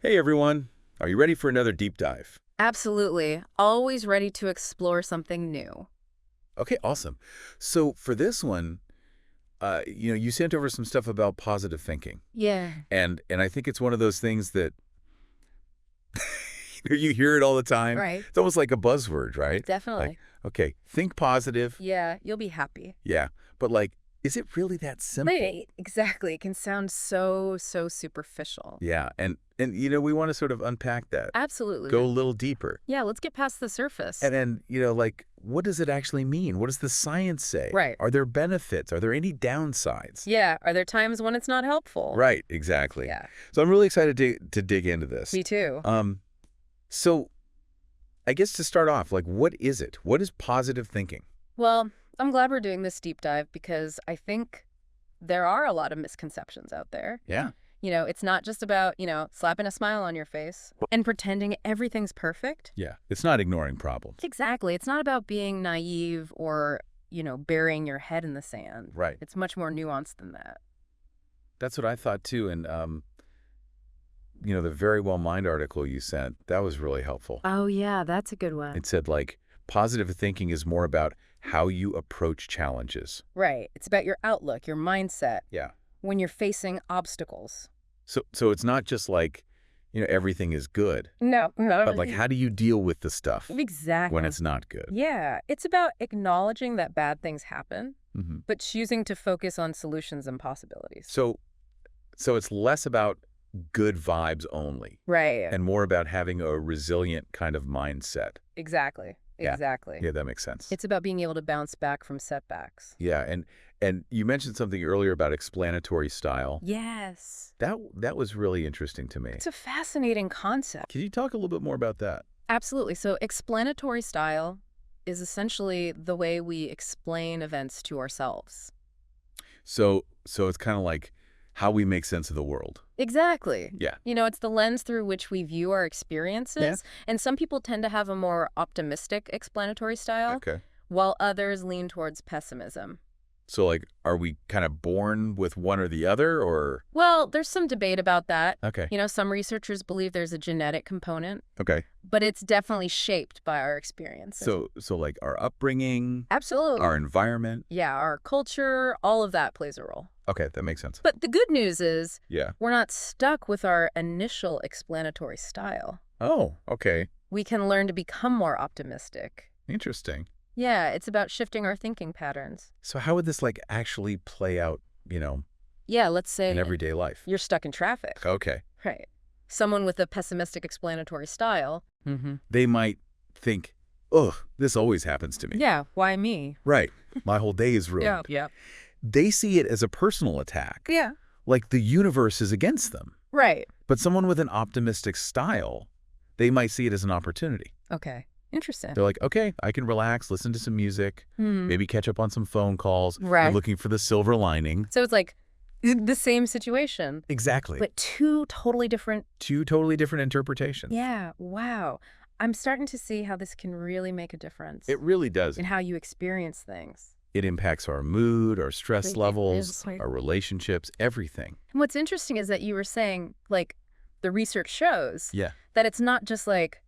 Hey everyone, are you ready for another deep dive? Absolutely. Always ready to explore something new. Okay, awesome. So for this one, you sent over some stuff about positive thinking, Yeah. and I think it's one of those things that you hear it all the time. Right. It's almost like a buzzword, right? Like, Definitely. okay, think positive, Yeah, you'll be happy. yeah, but like, is it really that simple? Right. Exactly. It can sound so superficial. Yeah, and we want to sort of unpack that, go a Absolutely. little deeper, Yeah, let's get past the surface. and then like, what does it actually mean? What does the science say? Right. Are there benefits? Are there any downsides? Yeah. Are there times when it's not helpful? Right, exactly. Yeah. So I'm really excited to dig into this. Me too. So I guess to start off, like, what is it? What is positive thinking? Well, I'm glad we're doing this deep dive because I think there are a lot of misconceptions out there. Yeah. It's not just about, slapping a smile on your face and pretending everything's perfect. Yeah. It's not ignoring problems. Exactly. It's not about being naive or, burying your head in the sand. Right. It's much more nuanced than that. That's what I thought too. And the Very Well Mind article you sent, that was really helpful. Oh, yeah, that's a good one. It said like positive thinking is more about how you approach challenges. Right. It's about your outlook, your mindset Yeah. when you're facing obstacles. So it's not just like, everything is good, No, no. but like how do you deal with the stuff Exactly. when it's not good? Yeah. It's about acknowledging that bad things happen, Hmm. but choosing to focus on solutions and possibilities. So it's less about good vibes only Right. and more about having a resilient kind of mindset. Exactly. Yeah. Exactly. Yeah, that makes sense. It's about being able to bounce back from setbacks. Yeah, and you mentioned something earlier about explanatory style. Yes. That was really interesting to me. It's a fascinating concept. Can you talk a little bit more about that? Absolutely. So explanatory style is essentially the way we explain events to ourselves. So it's kind of like how we make sense of the world. Exactly. Yeah. It's the lens through which we view our experiences. And some people tend to have a more optimistic explanatory style, Okay. while others lean towards pessimism. So like, are we kind of born with one or the other, or? Well, there's some debate about that. Okay. Some researchers believe there's a genetic component, Okay. but it's definitely shaped by our experiences. So like our upbringing, Absolutely. our environment. Yeah, our culture, all of that plays a role. Okay, that makes sense. But the good news is Yeah. we're not stuck with our initial explanatory style. Oh, okay. We can learn to become more optimistic. Interesting. Yeah, it's about shifting our thinking patterns. So how would this like actually play out, Yeah, let's say in everyday life? you're stuck in traffic. Okay. Right. Someone with a pessimistic explanatory style. They might think, ugh, this always happens to me. Yeah, why me? Right. My whole day is ruined. Yeah. They see it as a personal attack, Yeah. like the universe is against them. Right. But someone with an optimistic style, they might see it as an opportunity. Okay. Interesting. They're like, okay, I can relax, listen to some music, maybe catch up on some phone calls. Right. They're looking for the silver lining. So it's like the same situation, Exactly. but two totally different. Two totally different interpretations. Yeah. Wow. I'm starting to see how this can really make a difference It really does. in how you experience things. It impacts our mood, our stress Everything. levels, Right. our relationships, everything. And what's interesting is that you were saying, like, the research shows Yeah. that it's not just like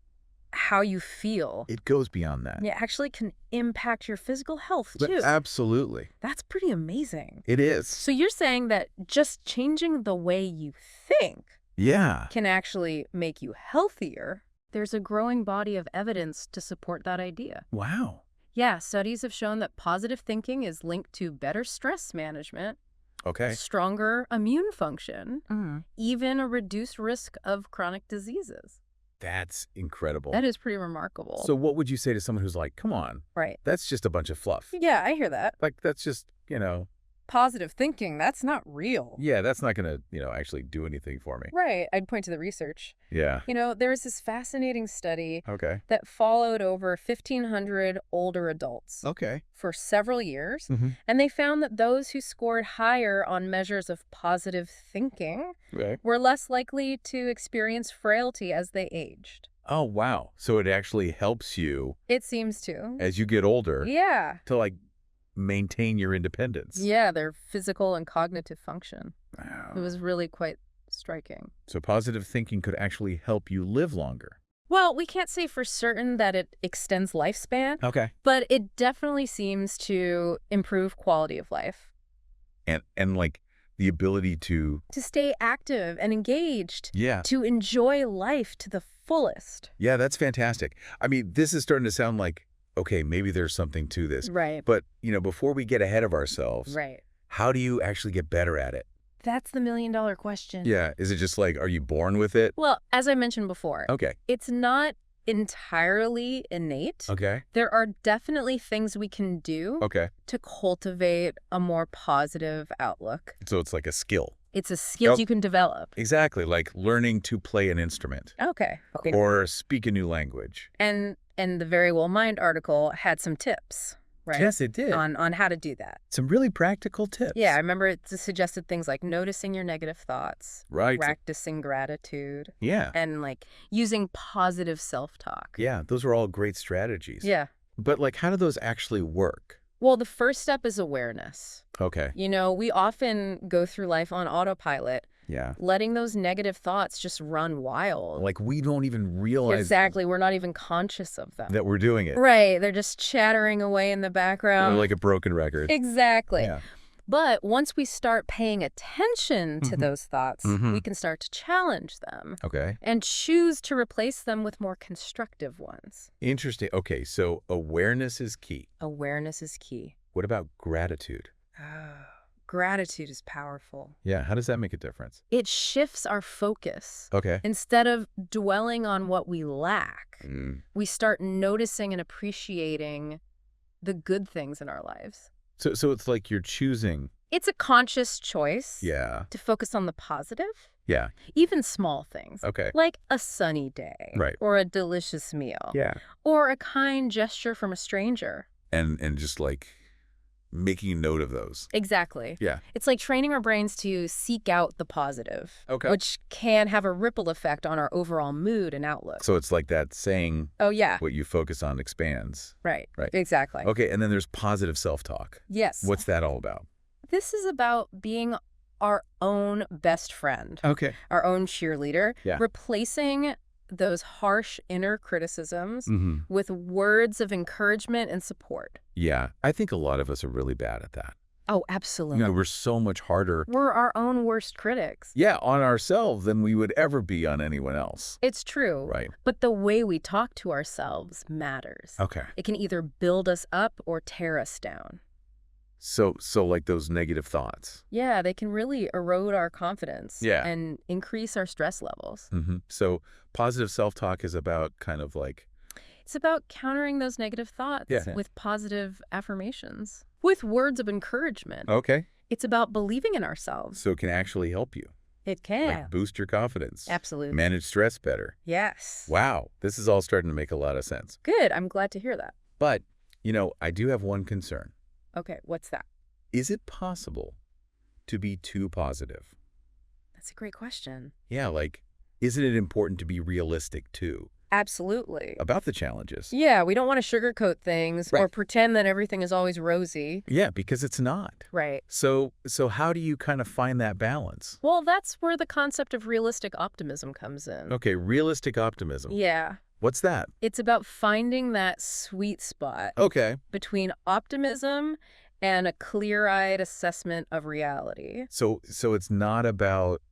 how you feel. It goes beyond that. It actually can impact your physical health But too. absolutely. That's pretty amazing. It is. So you're saying that just changing the way you think Yeah. can actually make you healthier. There's a growing body of evidence to support that idea. Wow. Yeah, studies have shown that positive thinking is linked to better stress management, Okay. stronger immune function, even a reduced risk of chronic diseases. That's incredible. That is pretty remarkable. So what would you say to someone who's like, come on, Right. that's just a bunch of fluff. Yeah, I hear that. Like, that's just, Positive thinking, that's not real. yeah, that's not going to, actually do anything for me. Right. I'd point to the research. Yeah. There was this fascinating study Okay. that followed over 1,500 older adults Okay. for several years, Mm-hmm. and they found that those who scored higher on measures of positive thinking Right. were less likely to experience frailty as they aged. Oh, wow. So it actually helps you It seems to. as you get older Yeah. to like maintain your independence. Yeah, their physical and cognitive function. Wow. It was really quite Striking. So positive thinking could actually help you live longer. Well, we can't say for certain that it extends lifespan, Okay. but it definitely seems to improve quality of life. And like the ability to, To stay active and engaged. yeah. To enjoy life to the fullest. Yeah, that's fantastic. I mean, this is starting to sound like, okay, maybe there's something to this. Right. But, before we get ahead of ourselves, Right. how do you actually get better at it? That's the million-dollar question. Yeah. Is it just like, are you born with it? Well, as I mentioned before, Okay. it's not entirely innate. Okay. There are definitely things we can do Okay. to cultivate a more positive outlook. So it's like a skill. It's a skill Yep. you can develop. Exactly. Like learning to play an instrument Okay. or speak a new language. And the Very Well Mind article had some tips, right? Yes, it did. On how to do that. Some really practical tips. Yeah, I remember it suggested things like noticing your negative thoughts, Right. practicing gratitude, Yeah. and like using positive self-talk. Yeah. Those are all great strategies. Yeah. But like, how do those actually work? Well, the first step is awareness. Okay. We often go through life on autopilot, Yeah. letting those negative thoughts just run wild. Like we don't even realize Exactly. We're not even conscious of them. that we're doing it. Right. They're just chattering away in the We're background. like a broken record. Exactly. Yeah. But once we start paying attention to those thoughts, Mhm. we can start to challenge them Okay. and choose to replace them with more constructive ones. Interesting. Okay. So awareness is key. Awareness is key. What about gratitude? Gratitude is powerful. Yeah. How does that make a difference? It shifts our focus. Okay. Instead of dwelling on what we lack, Mm. we start noticing and appreciating the good things in our lives. So it's like you're choosing. It's a conscious choice Yeah. to focus on the positive, Yeah. even small things, Okay. like a sunny day, Right. or a delicious meal, Yeah. or a kind gesture from a stranger. And just like making note of those. Exactly. Yeah. It's like training our brains to seek out the positive, Okay. which can have a ripple effect on our overall mood and outlook. So it's like that saying, Oh, yeah. what you focus on expands. Right. Right. Exactly. Okay. And then there's positive self-talk. Yes. What's that all about? This is about being our own best friend, Okay. our own cheerleader, Yeah. replacing those harsh inner criticisms Mm-hmm. with words of encouragement and support. Yeah. I think a lot of us are really bad at that. Oh, absolutely. We're so much harder. We're our own worst critics. Yeah, on ourselves than we would ever be on anyone else. It's true. Right. But the way we talk to ourselves matters. Okay. It can either build us up or tear us down. So like those negative thoughts. Yeah, they can really erode our confidence Yeah. and increase our stress levels. Mm-hmm. So positive self-talk is about kind of like, It's about countering those negative thoughts Yeah. with positive affirmations, with words of encouragement. okay, It's about believing in ourselves. so it can actually help you. It can. Like boost your confidence. Absolutely. Manage stress better. Yes. Wow. This is all starting to make a lot of sense. Good. I'm glad to hear that. But, I do have one concern. Okay, what's that? Is it possible to be too positive? That's a great question. Yeah, like, isn't it important to be realistic too Absolutely. about the challenges? Yeah, we don't want to sugarcoat things or Right. pretend that everything is always rosy. Yeah, because it's not. Right. So how do you kind of find that balance? Well, that's where the concept of realistic optimism comes in. Okay, realistic optimism. Yeah. What's that? It's about finding that sweet spot Okay. between optimism and a clear-eyed assessment of reality. So it's not about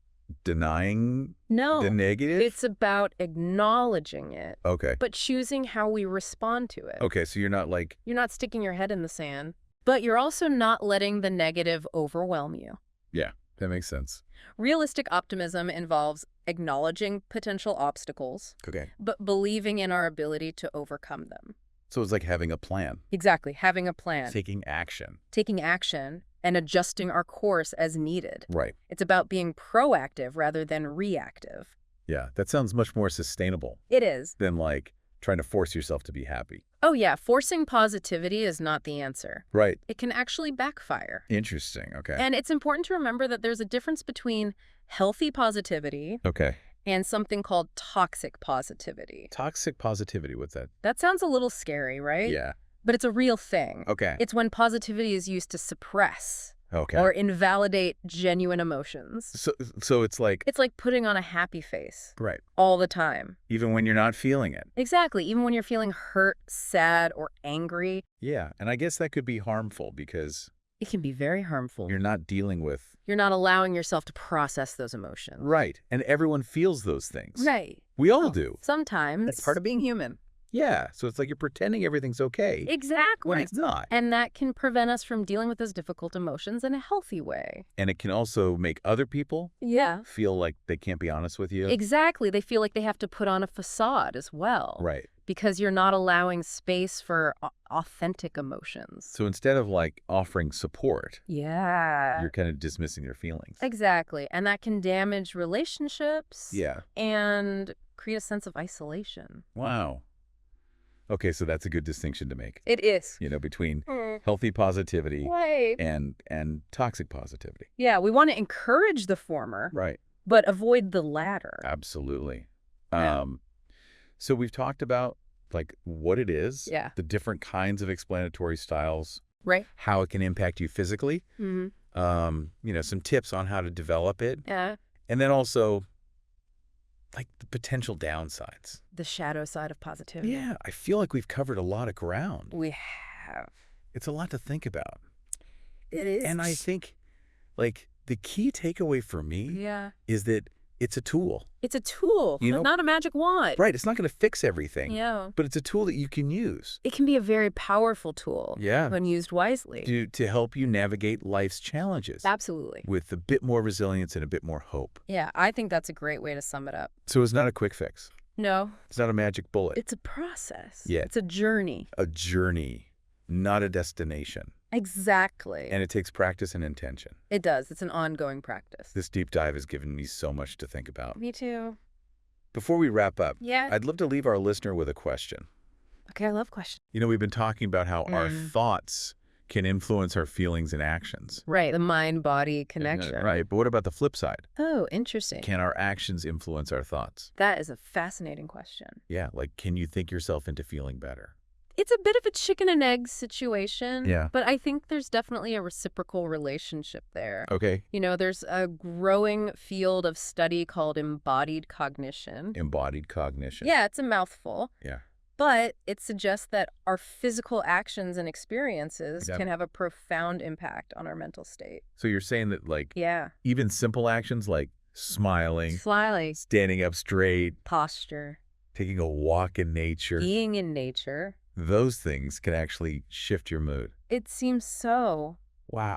denying No, the negative? it's about acknowledging it, Okay. but choosing how we respond to it. Okay, so you're not like, You're not sticking your head in the sand, but you're also not letting the negative overwhelm you. yeah, that makes sense. Realistic optimism involves acknowledging potential obstacles, Okay. but believing in our ability to overcome them. So it's like having a plan, Exactly, having a plan, taking action. taking action, and adjusting our course as needed. Right. It's about being proactive rather than reactive. Yeah, that sounds much more sustainable It is. than like trying to force yourself to be happy. Oh yeah, forcing positivity is not the answer. Right. It can actually backfire. Interesting. Okay. And it's important to remember that there's a difference between healthy positivity Okay. and something called toxic positivity. Toxic positivity, what's that? That sounds a little scary, right? Yeah. But it's a real thing. Okay. It's when positivity is used to suppress Okay. or invalidate genuine emotions. So it's like, It's like putting on a happy face right, all the time. even when you're not feeling it. Exactly. Even when you're feeling hurt, sad, or angry, Yeah, and I guess that could be harmful because it can be very harmful. you're not dealing with... You're not allowing yourself to process those emotions. Right, and everyone feels those things. Right. We all do. Sometimes. That's part of being human. Yeah, so it's like you're pretending everything's okay when Exactly. it's not. And that can prevent us from dealing with those difficult emotions in a healthy way. And it can also make other people Yeah. feel like they can't be honest with you. Exactly. They feel like they have to put on a facade as well. Right. Because you're not allowing space for authentic emotions. So instead of like offering support, Yeah. you're kind of dismissing their feelings. Exactly. And that can damage relationships. Yeah. And create a sense of isolation. Wow. Okay, so that's a good distinction to make, It is. between healthy positivity Right. and toxic positivity. Yeah, we want to encourage the former, Right. but avoid the latter. Absolutely. Yeah. So we've talked about like what it is, Yeah. the different kinds of explanatory styles, Right. how it can impact you physically, Mm-hmm. some tips on how to develop it, Yeah. and then also like the potential downsides. The shadow side of positivity. Yeah, I feel like we've covered a lot of ground. We have. It's a lot to think about. It is. And I think like the key takeaway for me Yeah. is that it's a tool. It's a tool. You know- Not a magic wand. Right, it's not going to fix everything, Yeah. but it's a tool that you can use. It can be a very powerful tool. Yeah. When used wisely. To help you navigate life's challenges Absolutely. with a bit more resilience and a bit more hope. Yeah, I think that's a great way to sum it up. So it's not a quick fix. No, It's not a magic bullet. it's a process. Yeah. It's a journey. A journey, not a destination. Exactly. And it takes practice and intention. It does. It's an ongoing practice. This deep dive has given me so much to think about. Me too. Before we wrap up, Yeah. I'd love to leave our listener with a question. Okay, I love questions. We've been talking about how our thoughts can influence our feelings and actions. Right, the mind-body connection. Right, but what about the flip side? Oh, interesting. Can our actions influence our thoughts? That is a fascinating question. Yeah, like can you think yourself into feeling better? It's a bit of a chicken and egg situation. Yeah. But I think there's definitely a reciprocal relationship there. Okay. There's a growing field of study called embodied cognition. Embodied cognition. Yeah, it's a mouthful. Yeah. But it suggests that our physical actions and experiences Yep. can have a profound impact on our mental state. So you're saying that like Yeah. even simple actions like smiling, Slyly. standing up straight, Posture. taking a walk in nature, Being in nature. those things can actually shift your mood. It seems so. Wow.